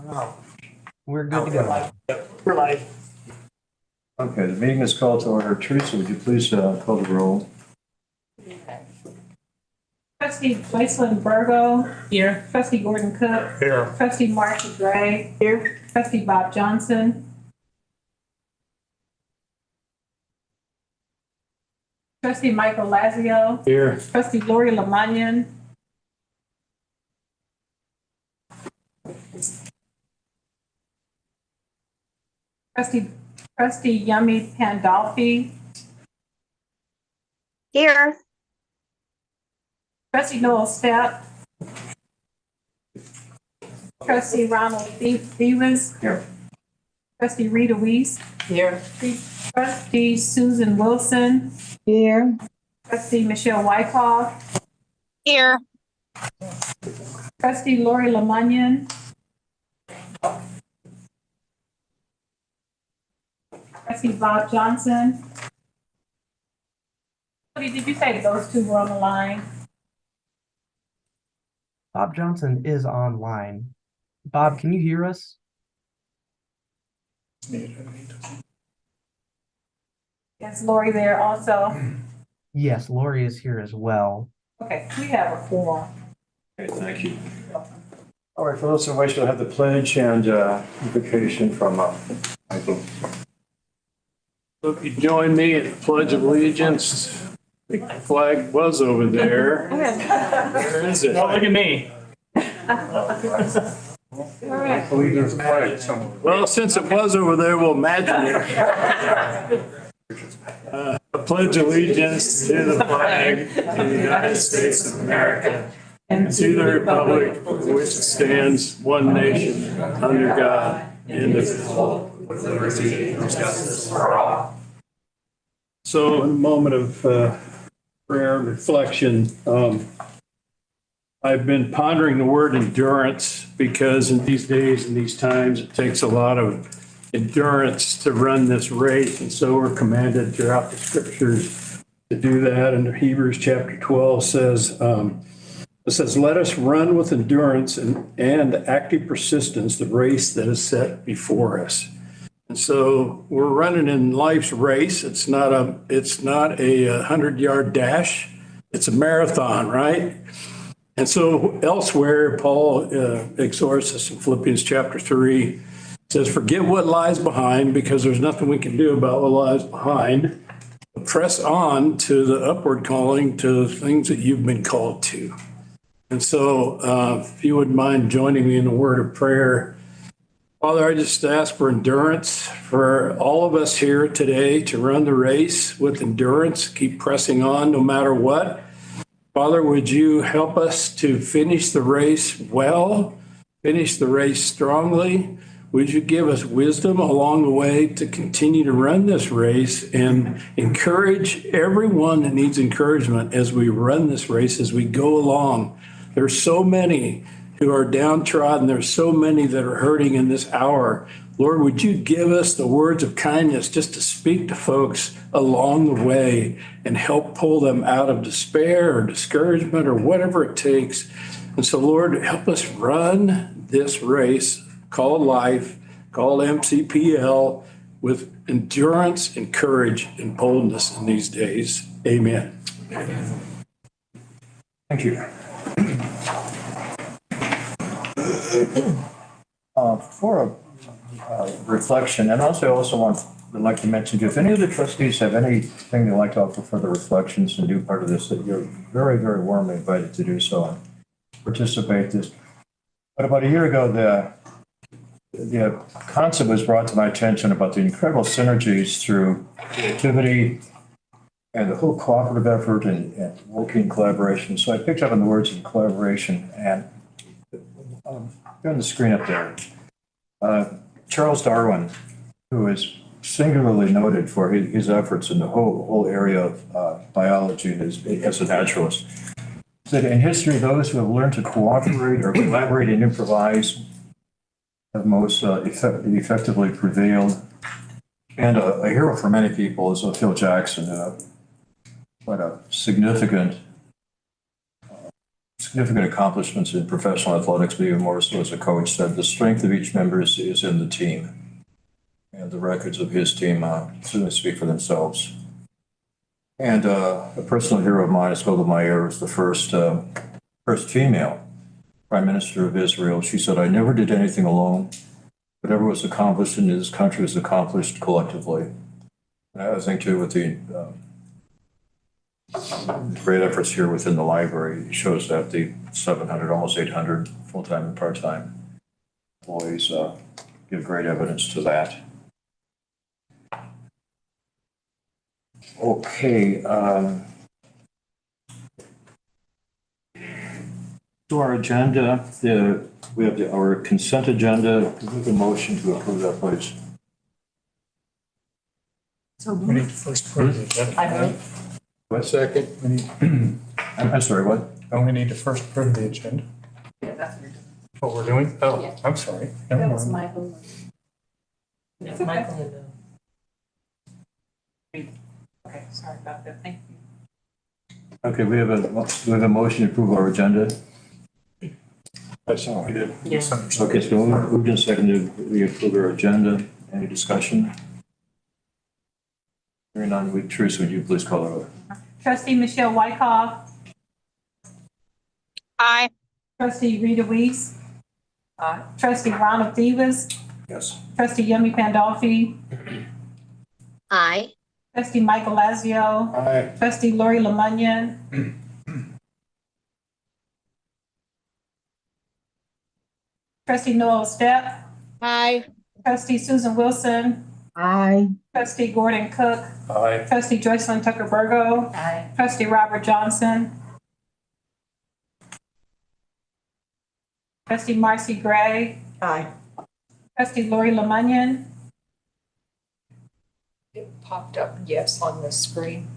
Oh, we're good to go. We're live. Okay, the meeting is called to order. Teresa, would you please call the roll? Trustee Jocelyn Burgo. Here. Trustee Gordon Cook. Here. Trustee Marsha Gray. Here. Trustee Bob Johnson. Trustee Michael Lazio. Here. Trustee Lori Lamagnon. Trustee Yummy Pandolfi. Here. Trustee Noel Stepp. Trustee Ronald Stevens. Here. Trustee Rita Weiss. Here. Trustee Susan Wilson. Here. Trustee Michelle Wyckoff. Here. Trustee Lori Lamagnon. Trustee Bob Johnson. Did you say those two were on the line? Bob Johnson is online. Bob, can you hear us? Is Lori there also? Yes, Lori is here as well. Okay, we have a quorum. Okay, thank you. All right, for those who wish to have the pledge and invocation from Michael. Hope you join me in the Pledge of Allegiance. The flag was over there. Where is it? Look at me. All right. I believe there's a flag somewhere. Well, since it was over there, we'll imagine it. I pledge allegiance to the flag of the United States of America and to the republic for which it stands, one nation, under God, indivisible, with liberty and justice for all. So in a moment of prayer and reflection, I've been pondering the word endurance because in these days and these times, it takes a lot of endurance to run this race. And so we're commanded throughout the scriptures to do that. And Hebrews chapter 12 says, let us run with endurance and active persistence the race that is set before us. And so we're running in life's race. It's not a 100-yard dash. It's a marathon, right? And so elsewhere, Paul exhorts us in Philippians chapter 3, says, forget what lies behind because there's nothing we can do about what lies behind. Press on to the upward calling, to the things that you've been called to. And so if you wouldn't mind joining me in a word of prayer. Father, I just ask for endurance for all of us here today to run the race with endurance, keep pressing on no matter what. Father, would you help us to finish the race well, finish the race strongly? Would you give us wisdom along the way to continue to run this race and encourage everyone that needs encouragement as we run this race, as we go along? There's so many who are downtrodden. There's so many that are hurting in this hour. Lord, would you give us the words of kindness just to speak to folks along the way and help pull them out of despair or discouragement or whatever it takes. And so, Lord, help us run this race called life, called MCPL, with endurance and courage and boldness in these days. Amen. Thank you. For a reflection, and also I would like to mention, if any of the trustees have anything they'd like to offer for the reflections and do part of this, that you're very, very warmly invited to do so and participate this. But about a year ago, the concept was brought to my attention about the incredible synergies through creativity and the whole cooperative effort and working collaboration. So I picked up on the words of collaboration, and on the screen up there, Charles Darwin, who is singularly noted for his efforts in the whole area of biology and as a naturalist, said in history, those who have learned to cooperate or collaborate and improvise have most effectively prevailed. And a hero for many people is Phil Jackson, quite a significant significant accomplishments in professional athletics, but even more so as a coach, said the strength of each member is in the team. And the records of his team certainly speak for themselves. And a personal hero of mine is Golda Meir, was the first female prime minister of Israel. She said, "I never did anything alone. Whatever was accomplished in this country was accomplished collectively." And I think too with the great efforts here within the library shows that the 700, almost 800 full-time and part-time employees give great evidence to that. Okay. To our agenda, we have our consent agenda. Can we have a motion to approve that, please? We need to first approve the agenda. One second. We need, I'm sorry, what? don't we need to first approve the agenda? Yeah, that's What we're doing? Oh, Yeah. I'm sorry. Never that was mind. Michael. That's Michael. Okay, sorry about that. Thank you. Okay, we have a motion to approve our agenda. That's all we did. Yeah. Misunderstood. Okay, so moved and seconded, we approve our agenda. Any discussion? Hearing none, Teresa, would you please call the roll? Trustee Michelle Wyckoff. Aye. Trustee Rita Weese. Trustee Ronald Davis. Yes. Trustee Yemi Pandolfi. Aye. Trustee Michael Lazio. Aye. Trustee Lori Lemunyan. Trustee Noel Step. Aye. Trustee Susan Wilson. Aye. Trustee Gordon Cook. Aye. Trustee Joycelyn Tucker Burgo. Aye. Trustee Robert Johnson. Trustee Marcy Gray. Aye. Trustee Lori Lemunyan. It popped up yes on the screen.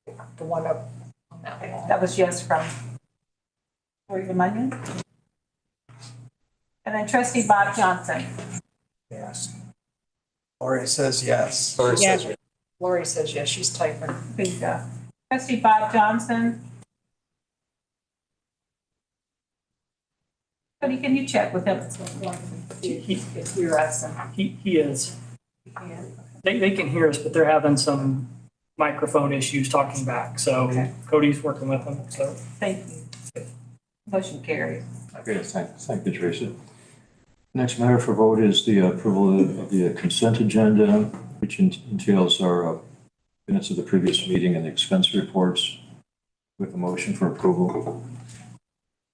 The one up on that wall. That was yes from Lori Lemunyan. And then trustee Bob Johnson. Yes. Lori says yes. Lori Yes. says Lori says yes, she's typing. There you go. Trustee Bob Johnson. Cody, can you check with him? If you're us. He is. They can hear us, but they're having some microphone issues talking back. So Okay. Cody's working with them, so. Thank you. Motion carries. Okay, thank you, Teresa. Next matter for vote is the approval of the consent agenda, which entails our minutes of the previous meeting and the expense reports with a motion for approval.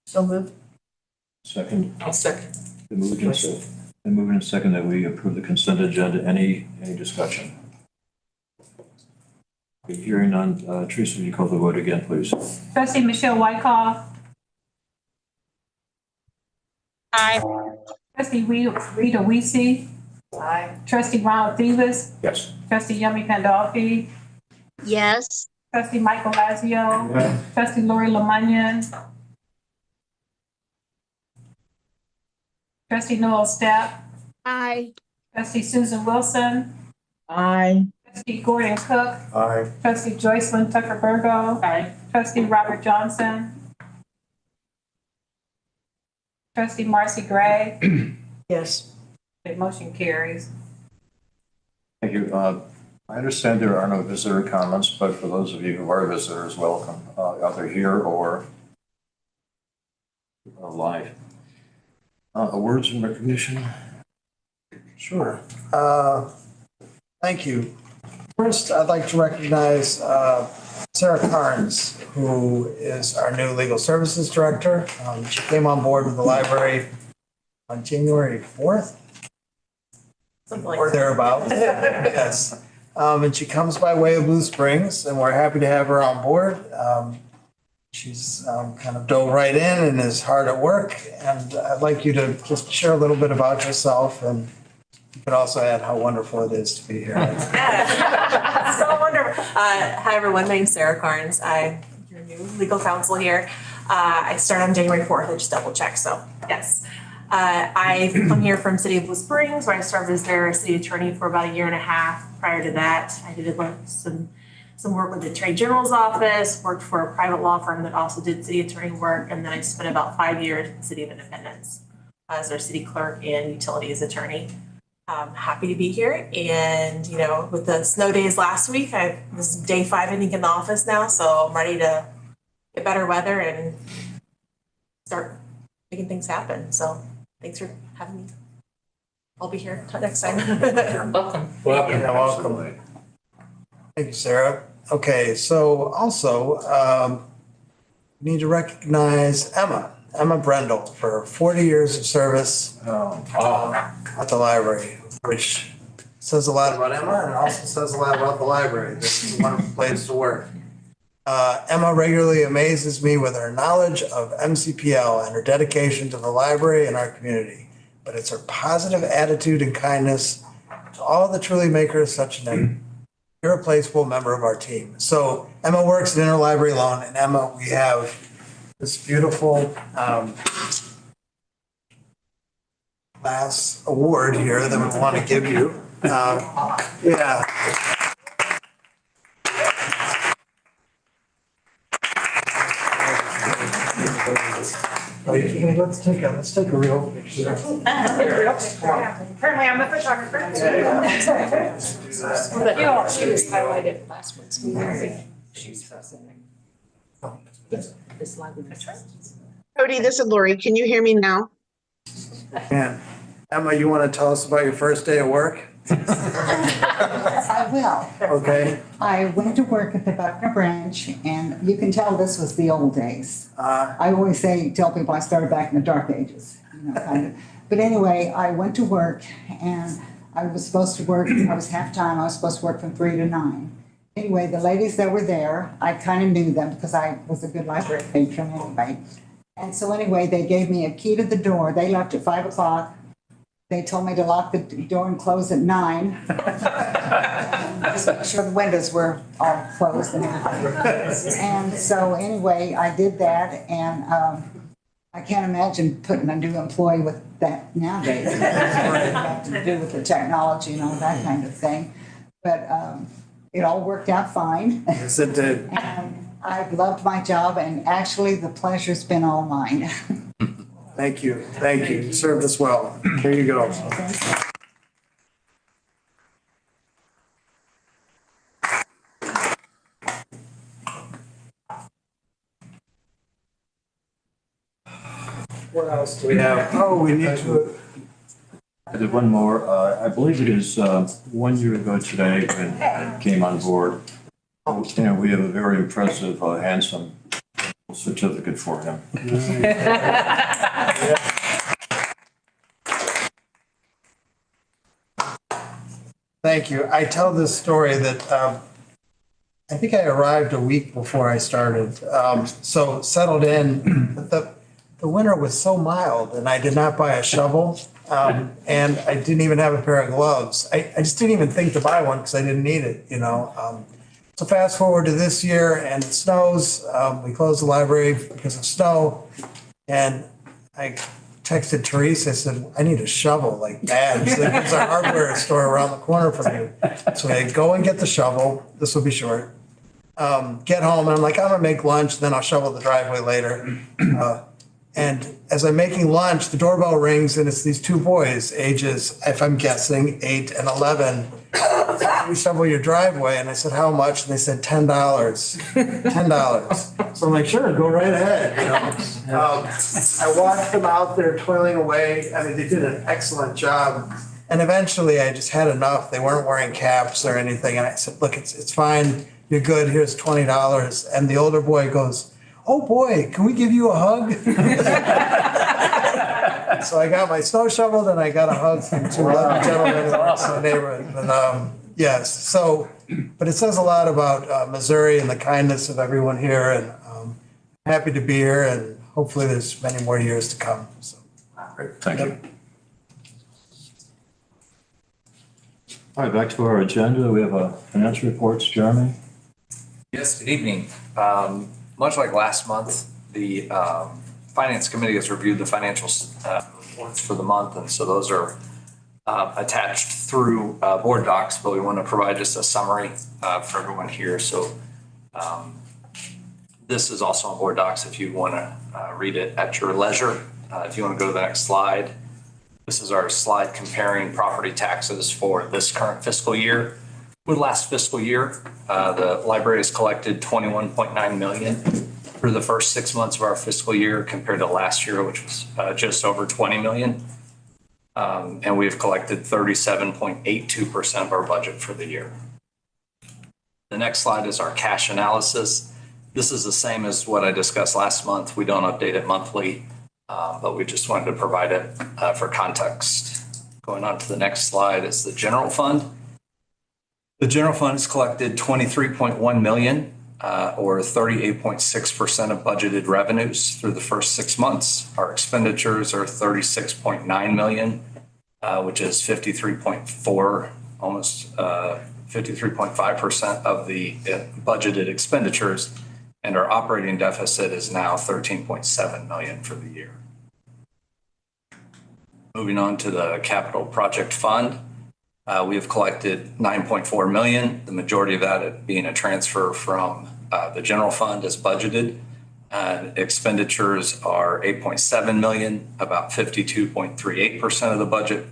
So moved. Second, I'll second. the movement and second that we approve the consent agenda. Any discussion? Okay, hearing none, Teresa, would you call the vote again, please? Trustee Michelle Wyckoff. Aye. Trustee Rita Weese. Aye. Trustee Ronald Davis. Yes. Trustee Yemi Pandolfi. Yes. Trustee Michael Lazio. Trustee Lori Lemunyan. Trustee Noel Step. Aye. Trustee Susan Wilson. Aye. Trustee Gordon Cook. Aye. Trustee Joycelyn Tucker Burgo. Trustee Robert Johnson. Trustee Marcy Gray. Yes. The motion carries. Thank you. I understand there are no visitor comments, but for those of you who are visitors, welcome, either here or live. Awards and recognition. Sure. Thank you. First, I'd like to recognize Sarah Carnes, who is our new Legal Services Director. She came on board with the library on January 4th. Or thereabouts. Yes. And she comes by way of Blue Springs, and we're happy to have her on board. She's kind of dove right in and is hard at work. And I'd like you to just share a little bit about yourself, and you could also add how wonderful it is to be here. So wonderful. Hi, everyone. My name's Sarah Carnes. I'm your new legal counsel here. I started on January 4th. I just double checked. So, yes. I come here from City of Blue Springs, where I served as their city attorney for about a year and a half. Prior to that, I did some some work with the Attorney General's office, worked for a private law firm that also did city attorney work, and then I spent about 5 years in the City of Independence as their city clerk and utilities attorney. Happy to be here, and with the snow days last week, this is day 5 I think in the office now, so I'm ready to get better weather and start making things happen. So thanks for having me. I'll be here next time. Welcome. Yeah, welcome. Thank you, Sarah. Okay, so also, we need to recognize Emma Brendel for 40 years of service at the library, which says a lot about Emma and also says a lot about the library. This is a wonderful place to work. Emma regularly amazes me with her knowledge of MCPL and her dedication to the library and our community. But it's her positive attitude and kindness to all that truly make her such an irreplaceable member of our team. So Emma works at Interlibrary Loan, and Emma, we have this beautiful class award here that we want to give you. Yeah. Let's take a real picture. Apparently I'm a photographer. She was highlighted last week's meeting. Cody, this is Lori. Can you hear me now? Man, Emma, you want to tell us about your first day of work? I will. Okay. I went to work at the Buckner branch, and you can tell this was the old days. I always tell people I started back in the dark ages, kind of. But anyway, I went to work, and I was supposed to work, I was half-time, I was supposed to work from 3 to 9. Anyway, the ladies that were there, I kind of knew them because I was a good library patron anyway. And so anyway, they gave me a key to the door. They left at 5 o'clock. They told me to lock the door and close at 9. Just make sure the windows were all closed and everything. And so anyway, I did that, and I can't imagine putting a new employee with that nowadays. What you have to do with the technology and all that kind of thing. But it all worked out fine. Yes, it did. And I've loved my job, and actually the pleasure's been all mine. Thank you. Thank you. You served us well. Here you go. What else do we have? Oh, we need to. I did one more. I believe it is 1 year ago today when I came on board. And we have a very impressive, handsome certificate for him. Thank you. I tell this story that I think I arrived a week before I started. So settled in, but the winter was so mild and I did not buy a shovel. And I didn't even have a pair of gloves. I just didn't even think to buy one because I didn't need it, So fast forward to this year and it snows. We closed the library because of snow. And I texted Teresa, I said, I need a shovel like bad. She's like, there's a hardware store around the corner from you. So I go and get the shovel. This will be short. Get home and I'm like, I'm gonna make lunch, then I'll shovel the driveway later. And as I'm making lunch, the doorbell rings and it's these two boys, ages, if I'm guessing, 8 and 11. We shovel your driveway. And I said, how much? And they said, $10. $10. So I'm like, sure, go right ahead. I watched them out there toiling away. I mean, they did an excellent job. And eventually I just had enough. They weren't wearing caps or anything. And I said, look, it's fine. You're good. Here's $20. And the older boy goes, oh boy, can we give you a hug? So I got my snow shoveled and I got a hug from two other gentlemen in the neighborhood. And yes, so, but it says a lot about Missouri and the kindness of everyone here, and happy to be here, and hopefully there's many more years to come. So, Great, thank you. All right, back to our agenda. We have financial reports. Jeremy? Yes, good evening. Much like last month, the Finance Committee has reviewed the financial reports for the month, and so those are attached through board docs, but we want to provide just a summary for everyone here. So this is also on board docs if you want to read it at your leisure. If you want to go to the next slide, this is our slide comparing property taxes for this current fiscal year with last fiscal year. The library has collected $21.9 million for the first 6 months of our fiscal year compared to last year, which was just over 20 million. And we've collected 37.82% of our budget for the year. The next slide is our cash analysis. This is the same as what I discussed last month. We don't update it monthly, but we just wanted to provide it for context. Going on to the next slide is the general fund. The general fund has collected 23.1 million, or 38.6% of budgeted revenues through the first 6 months. Our expenditures are 36.9 million, which is 53.4, almost 53.5% of the budgeted expenditures. And our operating deficit is now 13.7 million for the year. Moving on to the capital project fund. We have collected 9.4 million, the majority of that being a transfer from the general fund as budgeted. And expenditures are 8.7 million, about 52.38% of the budget.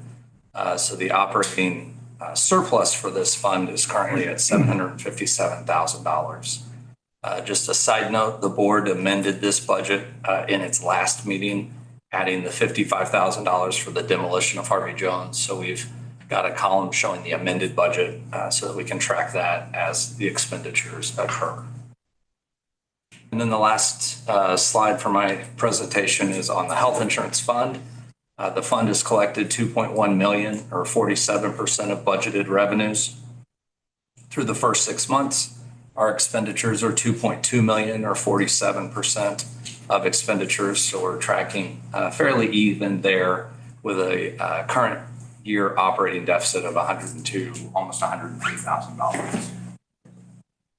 So the operating surplus for this fund is currently at $757,000. Just a side note, the board amended this budget in its last meeting, adding the $55,000 for the demolition of Harvey Jones. So we've got a column showing the amended budget so that we can track that as the expenditures occur. And then the last slide for my presentation is on the health insurance fund. The fund has collected 2.1 million, or 47% of budgeted revenues through the first 6 months. Our expenditures are 2.2 million, or 47% of expenditures. So we're tracking fairly even there with a current year operating deficit of almost $103,000.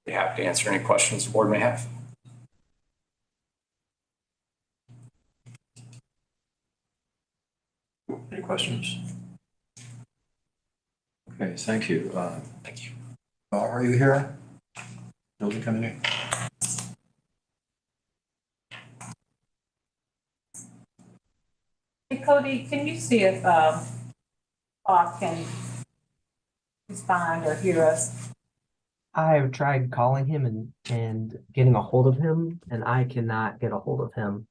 Be happy to answer any questions the board may have. Any questions? Okay, thank you. Thank you. Are you here? Building committee? Hey, Cody, can you see if Bob can respond or hear us? I've tried calling him and getting a hold of him, and I cannot get a hold of him.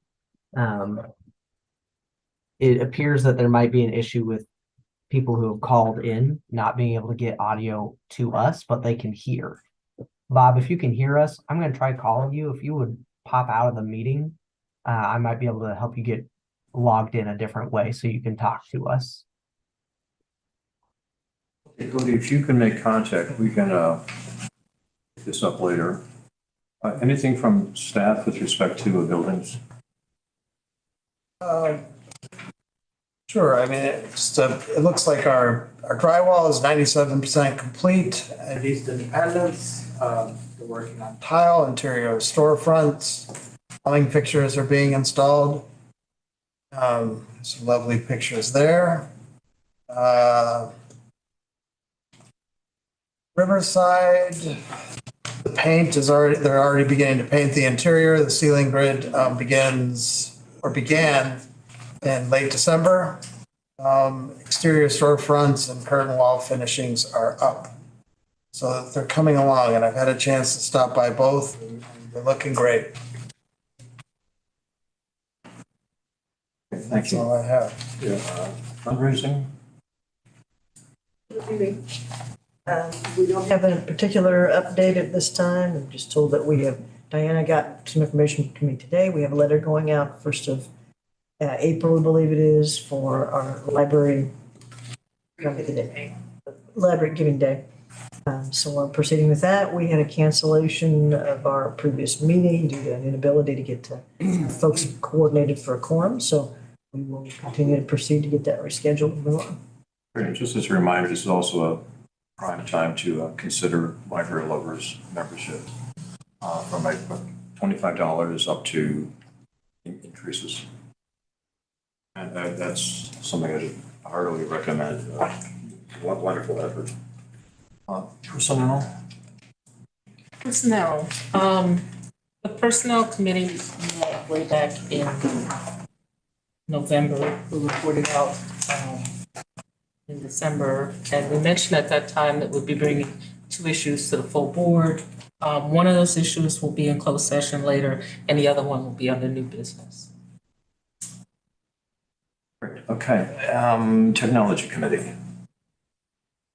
It appears that there might be an issue with people who have called in not being able to get audio to us, but they can hear. Bob, if you can hear us, I'm going to try calling you. If you would pop out of the meeting, I might be able to help you get logged in a different way so you can talk to us. Okay, Cody, if you can make contact, we can pick this up later. Anything from staff with respect to buildings? Sure. I mean, it looks like our drywall is 97% complete at East Independence. We're working on tile, interior storefronts. Plumbing fixtures are being installed. Some lovely pictures there. Riverside, the paint is they're already beginning to paint the interior. The ceiling grid began in late December. Exterior storefronts and curtain wall finishings are up. So they're coming along, and I've had a chance to stop by both, and they're looking great. Thank That's you. all I have. Yeah, fundraising? We don't have a particular update at this time. I'm just told that Diana got some information from me today. We have a letter going out 1st of April, I believe it is, for our library giving day. So we're proceeding with that. We had a cancellation of our previous meeting due to an inability to get folks coordinated for a quorum. So we will continue to proceed to get that rescheduled and move on. Great. Just as a reminder, this is also a prime time to consider Library Lovers membership from $25 up to increases. And that's something that heartily recommend. Wonderful effort. Personnel? Personnel, the personnel committee met way back in November. We reported out, in December, and we mentioned at that time that we'd be bringing 2 issues to the full board. One of those issues will be in closed session later, and the other one will be under new business. Okay, technology committee.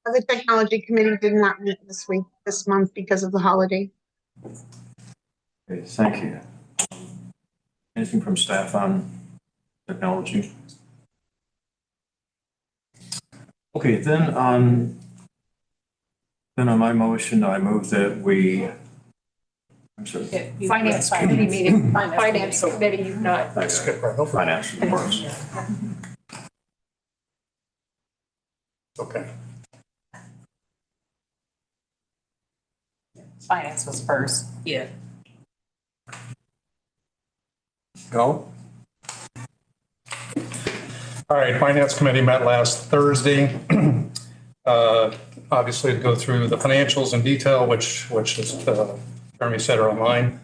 The technology committee did not meet this month because of the holiday. Okay, thank you. Anything from staff on technology? Okay, then on my motion, I move that we, I'm sorry. Finance committee meeting, finance committee, you've not. Skip right over. Finance, of course. Okay. Finance was first. Yeah. Go. All right, Finance Committee met last Thursday. Obviously, to go through the financials in detail, which is, Jeremy said, are online.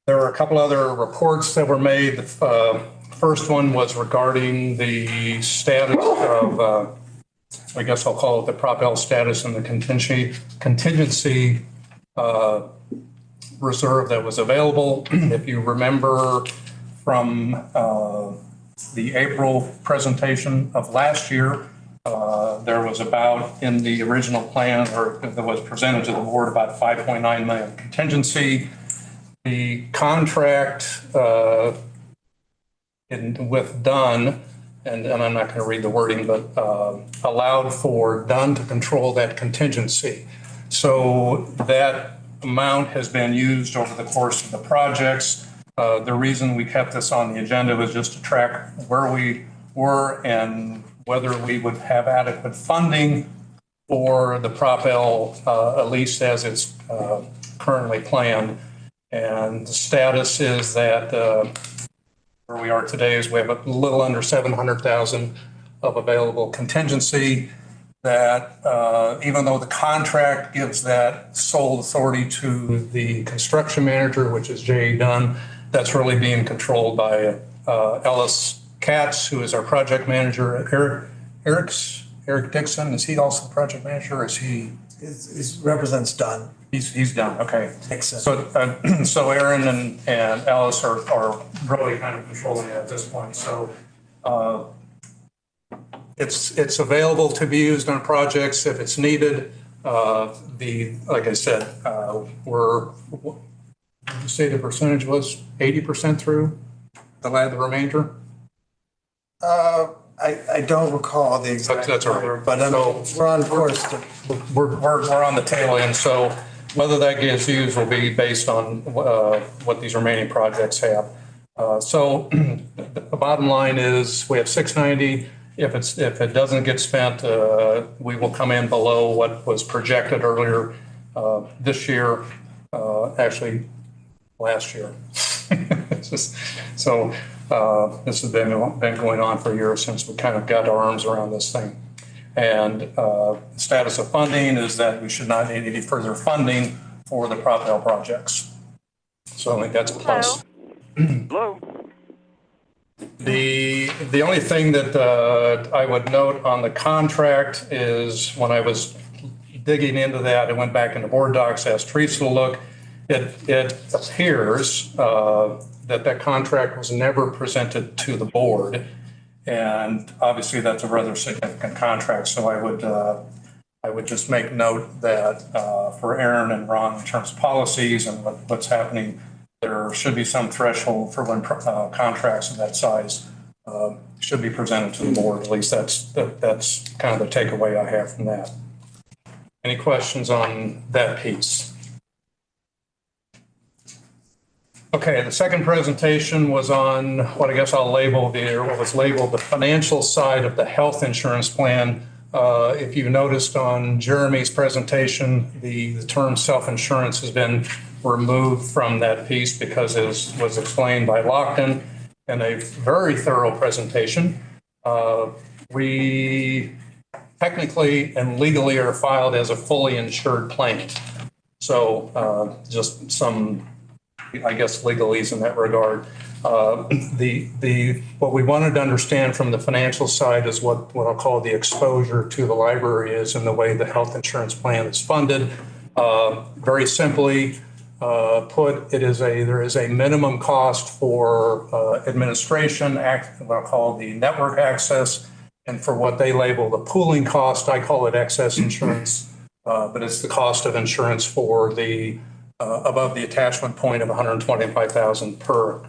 There were a couple other reports that were made. The first one was regarding the status of, I guess I'll call it the Prop L status and the contingency reserve that was available. If you remember from the April presentation of last year, there was about, in the original plan, or that was presented to the board, about 5.9 million contingency. The contract with Dunn, and I'm not going to read the wording, but allowed for Dunn to control that contingency. So that amount has been used over the course of the projects. The reason we kept this on the agenda was just to track where we were and whether we would have adequate funding for the Prop L, at least as it's currently planned. And the status is that where we are today is we have a little under 700,000 of available contingency. That even though the contract gives that sole authority to the construction manager, which is J.A. Dunn, that's really being controlled by Ellis Katz, who is our project manager. Eric Dixon, is he also the project manager, or is he? He represents Dunn. He's done, okay. Dixon. So Aaron and Alice are really kind of controlling it at this point. So it's available to be used on projects if it's needed. Like I said, what did you say the percentage was? 80% through the remainder? I don't recall the exact That's all right. number, but we're on course to. We're on the tail end, so whether that gets used will be based on what these remaining projects have. So the bottom line is we have 690. If it doesn't get spent, we will come in below what was projected earlier this year, actually last year. So this has been going on for years since we kind of got our arms around this thing. And the status of funding is that we should not need any further funding for the Prop L projects. So I think that's a plus. Hello. The only thing that I would note on the contract is when I was digging into that, I went back into board docs, asked Teresa to look. It appears that contract was never presented to the board. And obviously that's a rather significant contract. So I would just make note that for Aaron and Ron in terms of policies and what's happening, there should be some threshold for when contracts of that size should be presented to the board. At least that's kind of the takeaway I have from that. Any questions on that piece? Okay, the second presentation was on what I guess I'll label what was labeled the financial side of the health insurance plan. If you noticed on Jeremy's presentation, the term self-insurance has been removed from that piece because it was explained by Lockton in a very thorough presentation. we technically and legally are filed as a fully insured plan. So just some, I guess, legalese in that regard. What we wanted to understand from the financial side is what I'll call the exposure to the library is and the way the health insurance plan is funded. Very simply put, there is a minimum cost for administration, what I'll call the network access, and for what they label the pooling cost, I call it excess insurance, but it's the cost of insurance for the above the attachment point of 125,000 per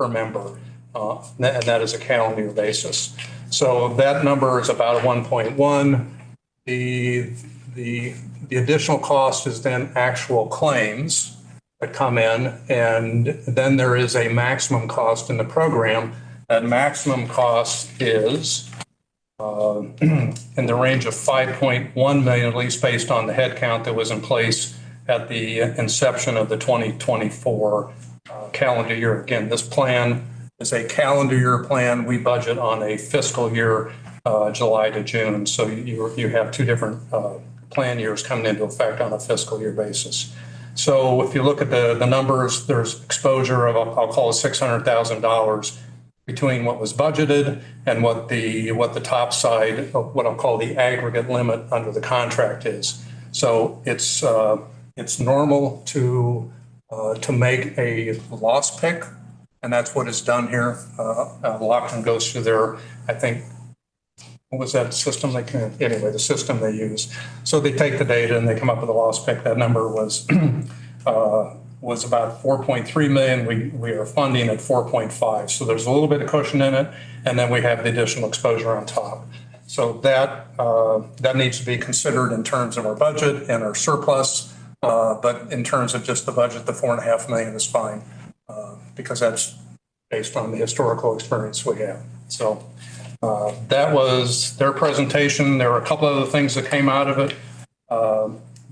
member, and that is a calendar year basis. So that number is about 1.1. The additional cost is then actual claims that come in, and then there is a maximum cost in the program. That maximum cost is in the range of 5.1 million, at least based on the head count that was in place at the inception of the 2024 calendar year. Again, this plan is a calendar year plan. We budget on a fiscal year, July to June. So you have two different plan years coming into effect on a fiscal year basis. So if you look at the numbers, there's exposure of, I'll call it $600,000 between what was budgeted and what the top side of what I'll call the aggregate limit under the contract is. So it's normal to make a loss pick, and that's what is done here. Lockton goes through their, I think, what was that system anyway, the system they use. So they take the data and they come up with a loss pick. That number was about 4.3 million. We are funding at 4.5. So there's a little bit of cushion in it, and then we have the additional exposure on top. So that needs to be considered in terms of our budget and our surplus. But in terms of just the budget, the 4.5 million is fine because that's based on the historical experience we have. So that was their presentation. There were a couple other things that came out of it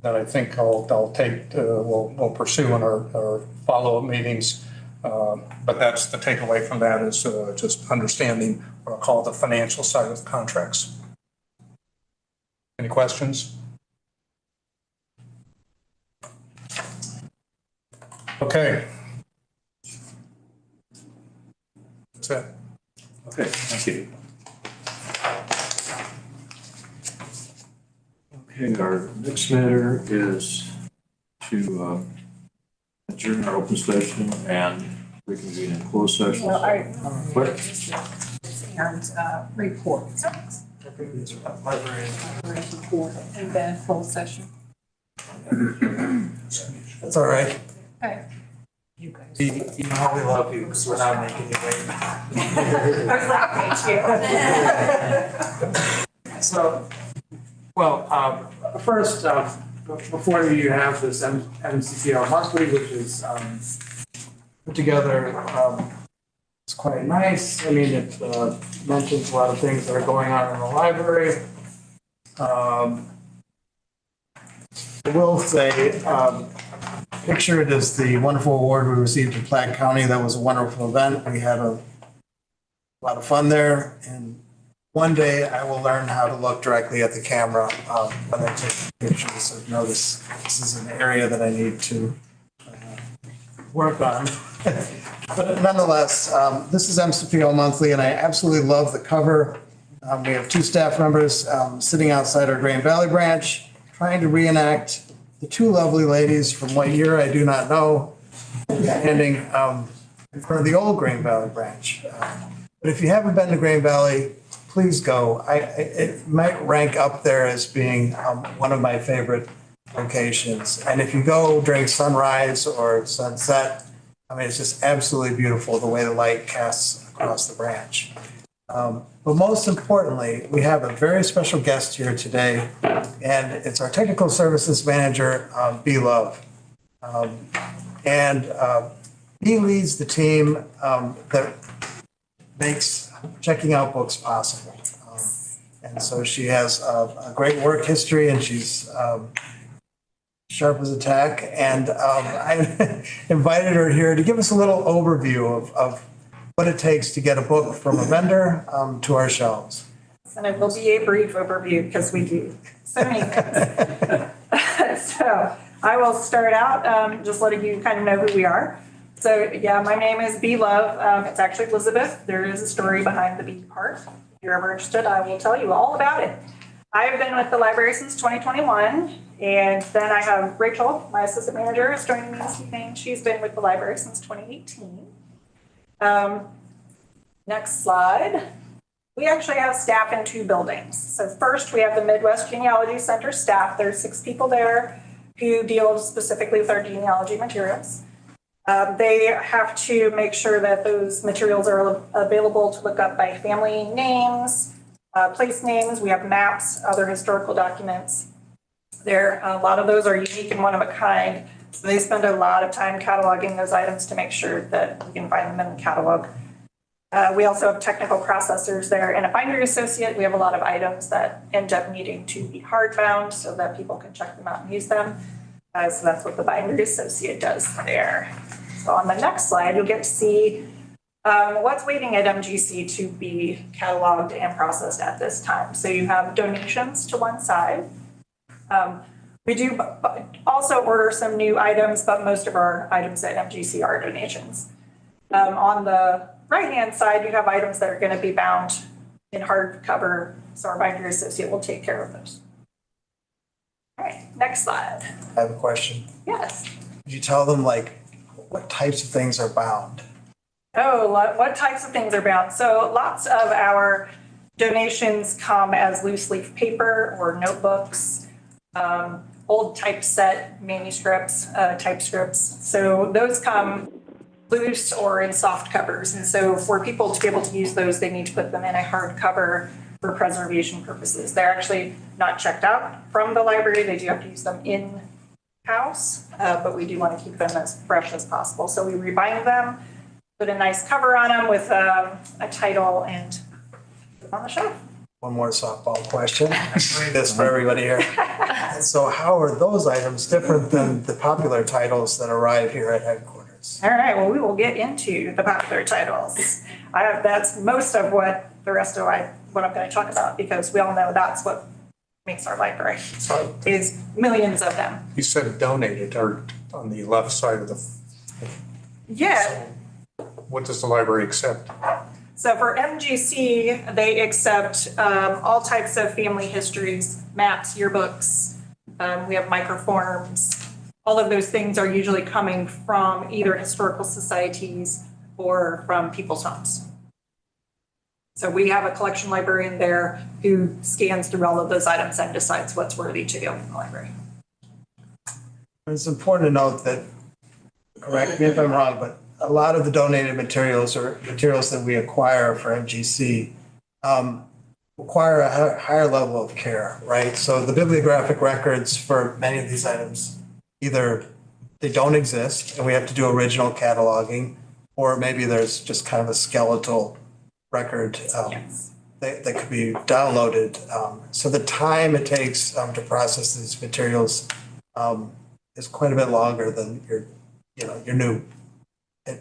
that I think we'll pursue in our follow-up meetings. But that's the takeaway from that is just understanding what I'll call the financial side of the contracts. Any questions? Okay. That's it. Okay, thank you. Okay, our next matter is to adjourn our open session and reconvene in closed session. Well, What? Aaron's report. Library. Report and then closed session. That's all right. Okay. You know how we love you because we're not making you wait. I was like, thank you. So, well, first, before you have this MCPL monthly, which is put together, it's quite nice. I mean, it mentions a lot of things that are going on in the library. I will say, picture it as the wonderful award we received in Platte County. That was a wonderful event. We had a lot of fun there. And one day I will learn how to look directly at the camera when I take pictures. So notice this is an area that I need to work on. But nonetheless, this is MCPL Monthly, and I absolutely love the cover. We have two staff members sitting outside our Green Valley branch trying to reenact the two lovely ladies from what year I do not know, standing in front of the old Green Valley branch. But if you haven't been to Green Valley, please go. It might rank up there as being one of my favorite locations. And if you go during sunrise or sunset, I mean, it's just absolutely beautiful the way the light casts across the branch. But most importantly, we have a very special guest here today, and it's our technical services manager, B. Love. And B leads the team that makes checking out books possible. And so she has a great work history, and she's sharp as a tack. And I invited her here to give us a little overview of what it takes to get a book from a vendor to our shelves. And it will be a brief overview because we do so many things. So I will start out just letting you kind of know who we are. So yeah, my name is B Love. It's actually Elizabeth. There is a story behind the B part. If you're ever interested, I will tell you all about it. I've been with the library since 2021. And then I have Rachel, my assistant manager, is joining me this evening. She's been with the library since 2018. Next slide. We actually have staff in 2 buildings. So first, we have the Midwest Genealogy Center staff. There's 6 people there who deal specifically with our genealogy materials. They have to make sure that those materials are available to look up by family names, place names. We have maps, other historical documents. A lot of those are unique and one of a kind. So they spend a lot of time cataloging those items to make sure that we can find them in the catalog. We also have technical processors there and a bindery associate. We have a lot of items that end up needing to be hardbound so that people can check them out and use them. So that's what the bindery associate does there. So on the next slide, you'll get to see what's waiting at MGC to be cataloged and processed at this time. So you have donations to one side. We do also order some new items, but most of our items at MGC are donations. On the right-hand side, you have items that are going to be bound in hardcover, so our bindery associate will take care of those. All right, next slide. I have a question. Yes. Could you tell them like what types of things are bound? Oh, what types of things are bound? So lots of our donations come as loose leaf paper or notebooks, old typeset manuscripts, typescripts. So those come loose or in soft covers. And so for people to be able to use those, they need to put them in a hard cover for preservation purposes. They're actually not checked out from the library. They do have to use them in-house, but we do want to keep them as fresh as possible. So we rebind them, put a nice cover on them with a title and put them on the shelf. One more softball question. This for everybody here. So how are those items different than the popular titles that arrive here at headquarters? All right, well, we will get into the popular titles. That's most of what the rest of what I'm going to talk about, because we all know that's what makes our library, is millions of them. You said donated or on the left side of the. Yeah. So what does the library accept? So for MGC, they accept all types of family histories, maps, yearbooks. We have microforms. All of those things are usually coming from either historical societies or from people's homes. So we have a collection librarian there who scans through all of those items and decides what's worthy to go in the library. It's important to note that, correct me if I'm wrong, but a lot of the donated materials or materials that we acquire for MGC require a higher level of care, right? So the bibliographic records for many of these items, either they don't exist and we have to do original cataloging, or maybe there's just kind of a skeletal record that could be downloaded. So the time it takes to process these materials is quite a bit longer than your new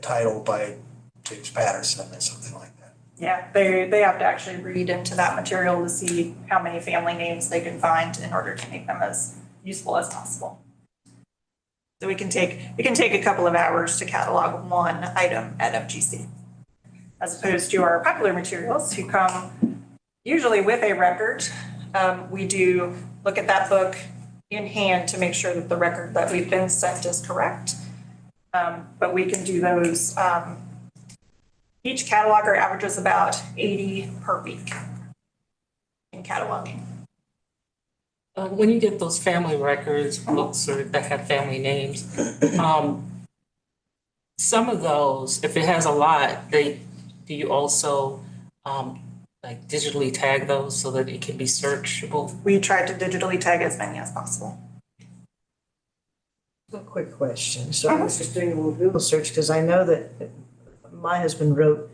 title by James Patterson or something like that. Yeah, they have to actually read into that material to see how many family names they can find in order to make them as useful as possible. So it can take a couple of hours to catalog one item at MGC, as opposed to our popular materials who come usually with a record. We do look at that book in hand to make sure that the record that we've been sent is correct. But we can do those. Each cataloger averages about 80 per week in cataloging. When you get those family records, books or that have family names, some of those, if it has a lot, do you also like digitally tag those so that it can be searchable? We try to digitally tag as many as possible. A quick question. So I was just doing a little Google search because I know that my husband wrote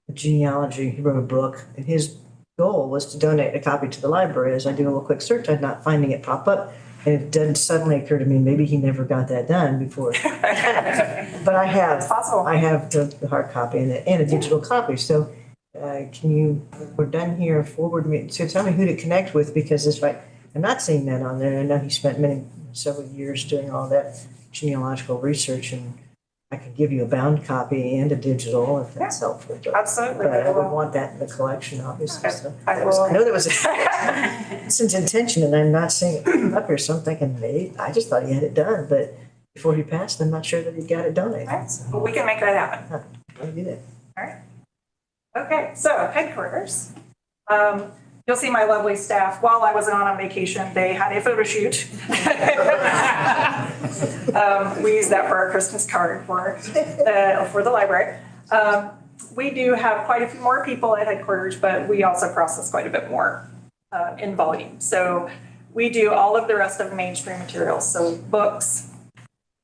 a genealogy, he wrote a book, and his goal was to donate a copy to the library. As I do a little quick search, I'm not finding it pop up. And it didn't suddenly occur to me, maybe he never got that done before. But I have, I have the hard copy and a digital copy. So Can you, when we're done here, forward me, so tell me who to connect with, because it's like, I'm not seeing that on there. I know he spent several years doing all that genealogical research, and I can give you a bound copy and a digital if that's helpful. Absolutely. But I would want that in the collection, obviously, so. I will. I know there was it's an intention, and I'm not seeing it up here, so I'm thinking, maybe, I just thought he had it done, but before he passed, I'm not sure that he got it done. Right. Well, we can make that happen. Let me do that. All right. Okay, so headquarters. You'll see my lovely staff. While I was on vacation, they had a photo shoot. We used that for our Christmas card for the library. We do have quite a few more people at headquarters, but we also process quite a bit more in volume. So we do all of the rest of the mainstream materials. So books,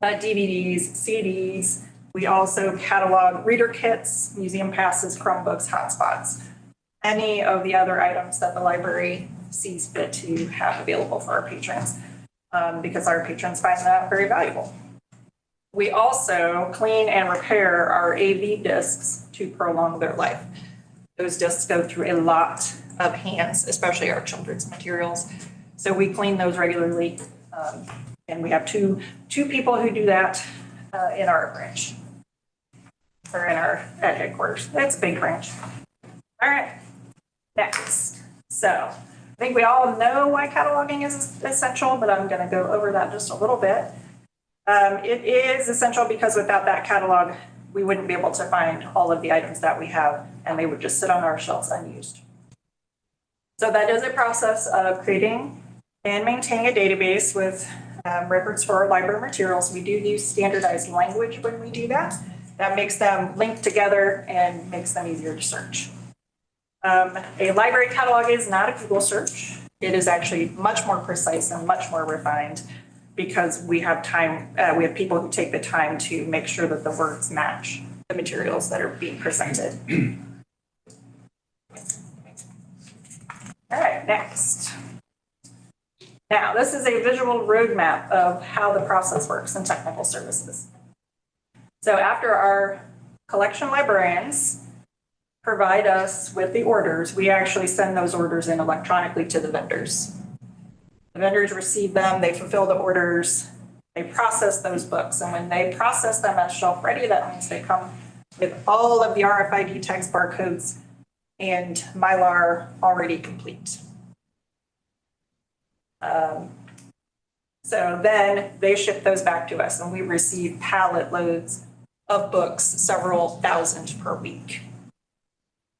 DVDs, CDs. We also catalog reader kits, museum passes, Chromebooks, hotspots, any of the other items that the library sees fit to have available for our patrons, because our patrons find that very valuable. We also clean and repair our AV discs to prolong their life. Those discs go through a lot of hands, especially our children's materials. So we clean those regularly, and we have two people who do that in our branch, or at headquarters. That's a big branch. All right, next. So I think we all know why cataloging is essential, but I'm going to go over that just a little bit. It is essential because without that catalog, we wouldn't be able to find all of the items that we have, and they would just sit on our shelves unused. So that is a process of creating and maintaining a database with records for our library materials. We do use standardized language when we do that. That makes them link together and makes them easier to search. A library catalog is not a Google search. It is actually much more precise and much more refined because we have people who take the time to make sure that the words match the materials that are being presented. All right, next. Now, this is a visual roadmap of how the process works in technical services. So after our collection librarians provide us with the orders, we actually send those orders in electronically to the vendors. The vendors receive them, they fulfill the orders, they process those books, and when they process them as shelf ready, that means they come with all of the RFID tags, barcodes, and Mylar already complete. So then they ship those back to us, and we receive pallet loads of books, several thousand per week.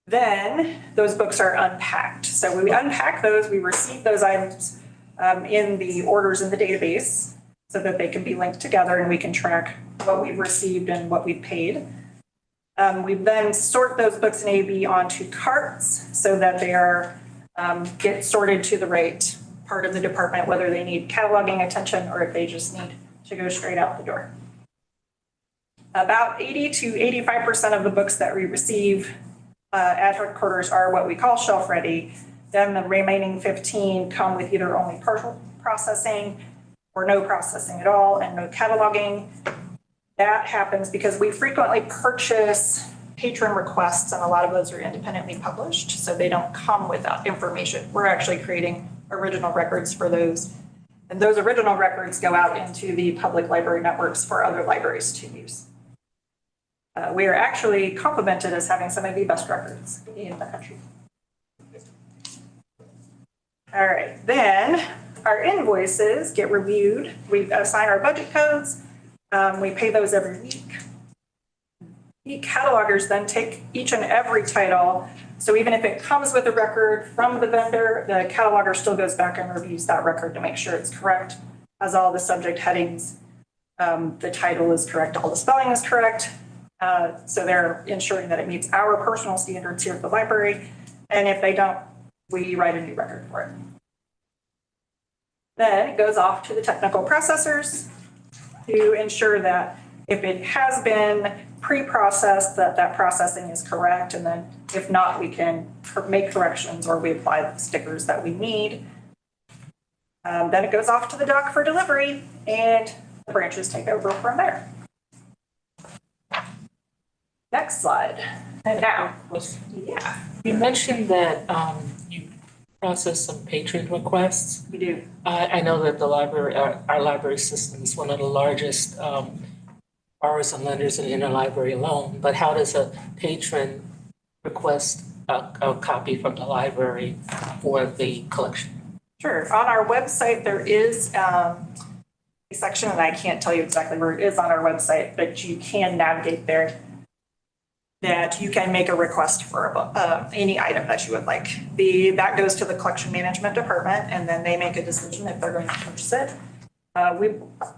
Then those books are unpacked. So when we unpack those, we receive those items in the orders in the database so that they can be linked together and we can track what we've received and what we've paid. We then sort those books in AB onto carts so that they are get sorted to the right part of the department, whether they need cataloging attention or if they just need to go straight out the door. About 80 to 85% of the books that we receive at headquarters are what we call shelf ready. Then the remaining 15 come with either only partial processing or no processing at all and no cataloging. That happens because we frequently purchase patron requests, and a lot of those are independently published, so they don't come without information. We're actually creating original records for those, and those original records go out into the public library networks for other libraries to use. We are actually complimented as having some of the best records in the country. All right, then our invoices get reviewed. We assign our budget codes. We pay those every week. Catalogers then take each and every title. So even if it comes with a record from the vendor, the cataloger still goes back and reviews that record to make sure it's correct, has all the subject headings, the title is correct, all the spelling is correct. So they're ensuring that it meets our personal standards here at the library. And if they don't, we write a new record for it. Then it goes off to the technical processors to ensure that if it has been pre-processed, that processing is correct. And then if not, we can make corrections or we apply the stickers that we need. Then it goes off to the dock for delivery and the branches take over from there. Next next slide. And now, yeah, You mentioned that you process some patron requests. we do. I know that the library, our library system is one of the largest borrowers and lenders in the interlibrary loan, but how does a patron request a copy from the library for the collection? Sure. On our website, there is a section, and I can't tell you exactly where it is on our website, but you can navigate there, that you can make a request for any item that you would like. That goes to the collection management department, and then they make a decision if they're going to purchase it. We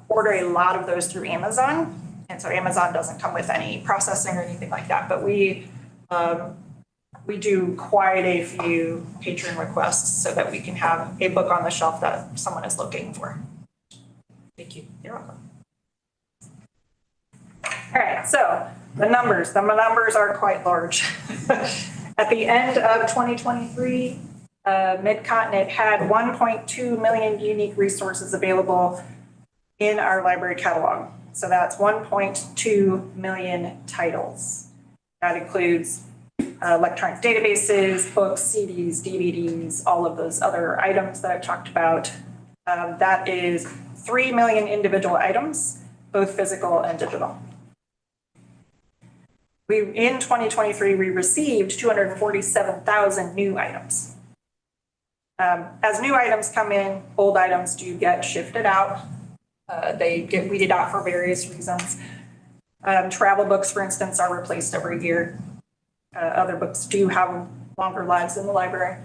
order a lot of those through Amazon, and so Amazon doesn't come with any processing or anything like that, but we do quite a few patron requests so that we can have a book on the shelf that someone is looking for. Thank you. You're welcome. All right, so the numbers are quite large. At the end of 2023, Mid-Continent had 1.2 million unique resources available in our library catalog. So that's 1.2 million titles. That includes electronic databases, books, CDs, DVDs, all of those other items that I've talked about. That is 3 million individual items, both physical and digital. In 2023, we received 247,000 new items. As new items come in, old items do get shifted out. They get weeded out for various reasons. Travel books, for instance, are replaced every year. Other books do have longer lives in the library.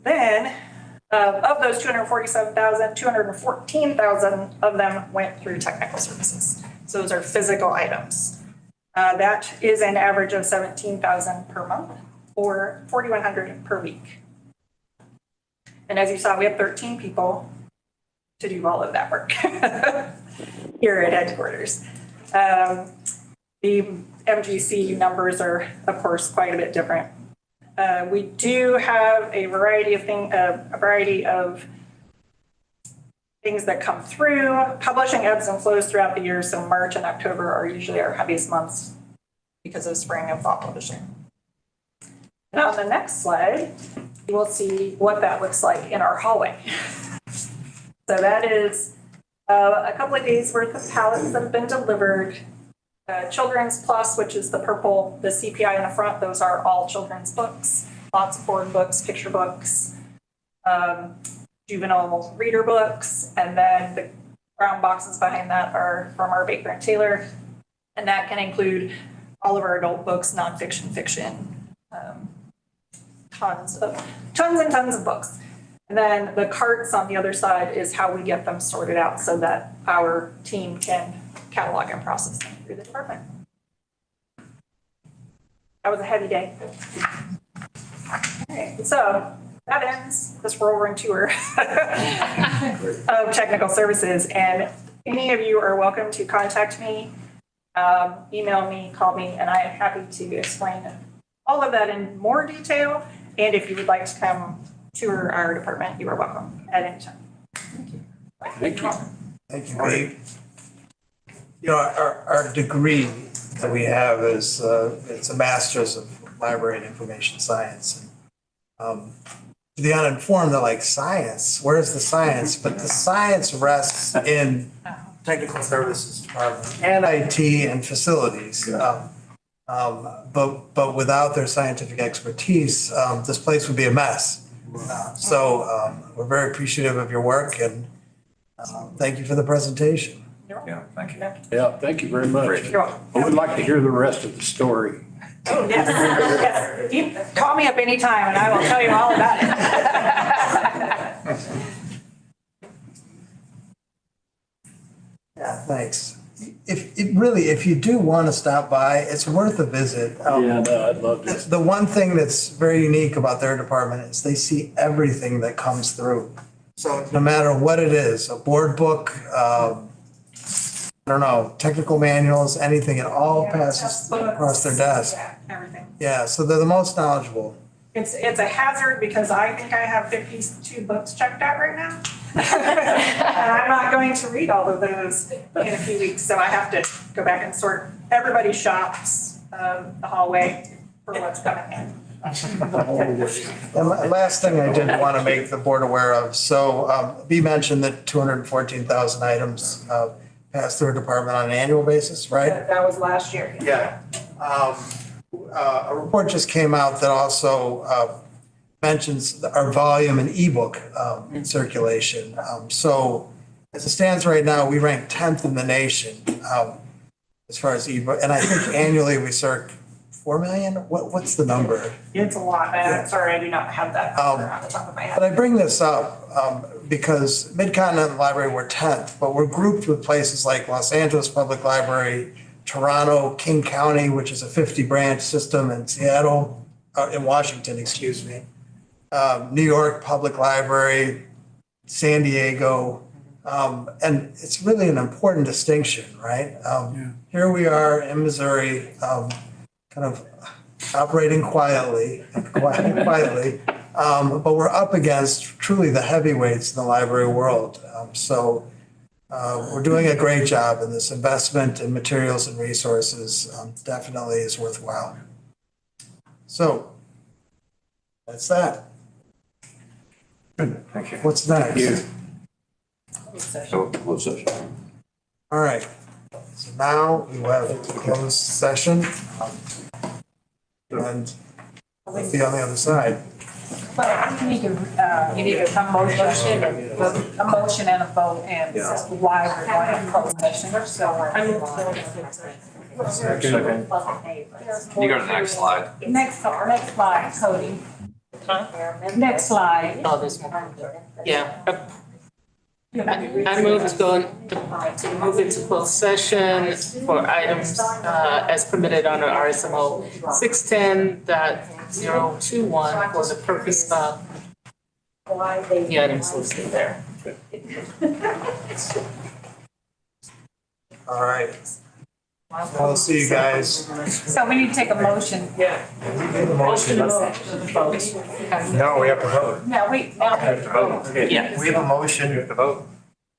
Then, of those 247,000, 214,000 of them went through technical services. So those are physical items. That is an average of 17,000 per month or 4,100 per week. And as you saw, we have 13 people to do all of that work here at headquarters. The MGC numbers are, of course, quite a bit different. We do have a variety of things that come through. Publishing ebbs and flows throughout the year, so March and October are usually our heaviest months because of spring and fall publishing. And on the next slide, you will see what that looks like in our hallway. So that is a couple of days worth of pallets that have been delivered. Children's Plus, which is the purple, the CPI in the front, those are all children's books, lots of board books, picture books, juvenile reader books, and then the brown boxes behind that are from our Baker and Taylor, and that can include all of our adult books, nonfiction, fiction, tons and tons of books. And then the carts on the other side is how we get them sorted out so that our team can catalog and process them through the department. That was a heavy day. All right, so that ends this whirlwind tour of technical services. And any of you are welcome to contact me, email me, call me, and I am happy to explain all of that in more detail. And if you would like to come tour our department, you are welcome at any time. Thank you. Thank you. Thank you, Babe. You know, our degree that we have is, it's a master's of library and information science. To the uninformed, they're like, science, where's the science? But the science rests in technical services department and IT and facilities. But without their scientific expertise, this place would be a mess. So we're very appreciative of your work and thank you for the presentation. Yeah, thank you. Yeah, thank you very much. You're welcome. I would like to hear the rest of the story. Oh, yes, yes. You call me up anytime and I will tell you all about it. Yeah, thanks. If you do want to stop by, it's worth a visit. Yeah, no, I'd love to. The one thing that's very unique about their department is they see everything that comes through. So no matter what it is, a board book, I don't know, technical manuals, anything, it all passes across their desk. Yeah, everything. Yeah, so they're the most knowledgeable. It's a hazard because I think I have 52 books checked out right now. And I'm not going to read all of those in a few weeks, so I have to go back and sort everybody's shops, the hallway for what's coming in. And last thing I did want to make the board aware of, so B mentioned that 214,000 items pass through a department on an annual basis, right? That was last year. Yeah. A report just came out that also mentions our volume in ebook circulation. So as it stands right now, we rank 10th in the nation as far as ebook, and I think annually we circ 4 million? What's the number? It's a lot. Sorry, I do not have that number on the top of my head. But I bring this up because Mid-Continent Library, we're 10th, but we're grouped with places like Los Angeles Public Library, Toronto, King County, which is a 50-branch system, in Seattle, in Washington, excuse me, New York Public Library, San Diego, and it's really an important distinction, right? Here we are in Missouri, kind of operating quietly, but we're up against truly the heavyweights in the library world. So we're doing a great job, and this investment in materials and resources definitely is worthwhile. So that's that. Good, thank you. What's next? So, closed session. All right. So now we have a closed session. And let's be on the other side. But you need to, a motion and a vote, and why we're going to closed session, so. Second. Can you go to the next slide? Next slide, Cody. Next slide. Oh, this one. Yeah. I move to go to move into closed session for items as permitted under RSMO 610.021 for the purpose of the items listed there. All right. I'll see you guys. So we need to take a motion. Yeah. Motion. No, No, we have to vote. No, wait, now. We have to vote. Okay. Yes. We have a motion, we have to vote.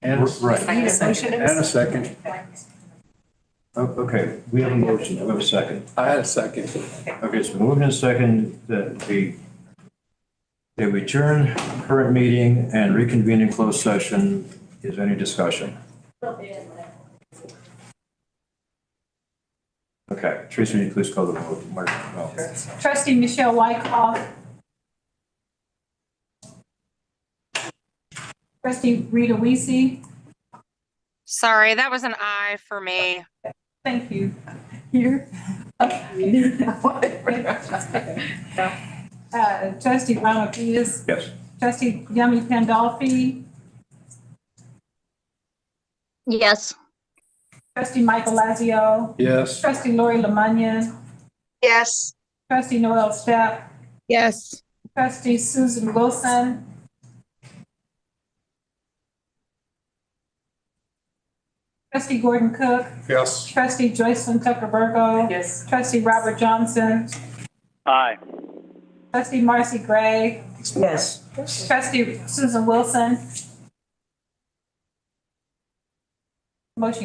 And, right. I need a motion And a second. Oh, okay, we have a motion, we have a second. I had a second. Okay, so moving in second, that we adjourn current meeting and reconvene in closed session. Is there any discussion? Okay, Teresa, will you please call the vote? Mark, no. Trustee Michelle Wyckoff. Trustee Rita Weesey. Sorry, that was an I for me. Thank you. Here. Trustee Ronald Peters. Yes. Trustee Yummy Pandolfi. Yes. Trustee Michael Lazio. Yes. Trustee Lori Lemunion. Yes. Trustee Noel Stepp. Yes. Trustee Susan Wilson. Trustee Gordon Cook. Yes. Trustee Joycelyn Tucker Burgo. Yes. Trustee Robert Johnson. Aye. Trustee Marcy Gray. Yes. Trustee Susan Wilson.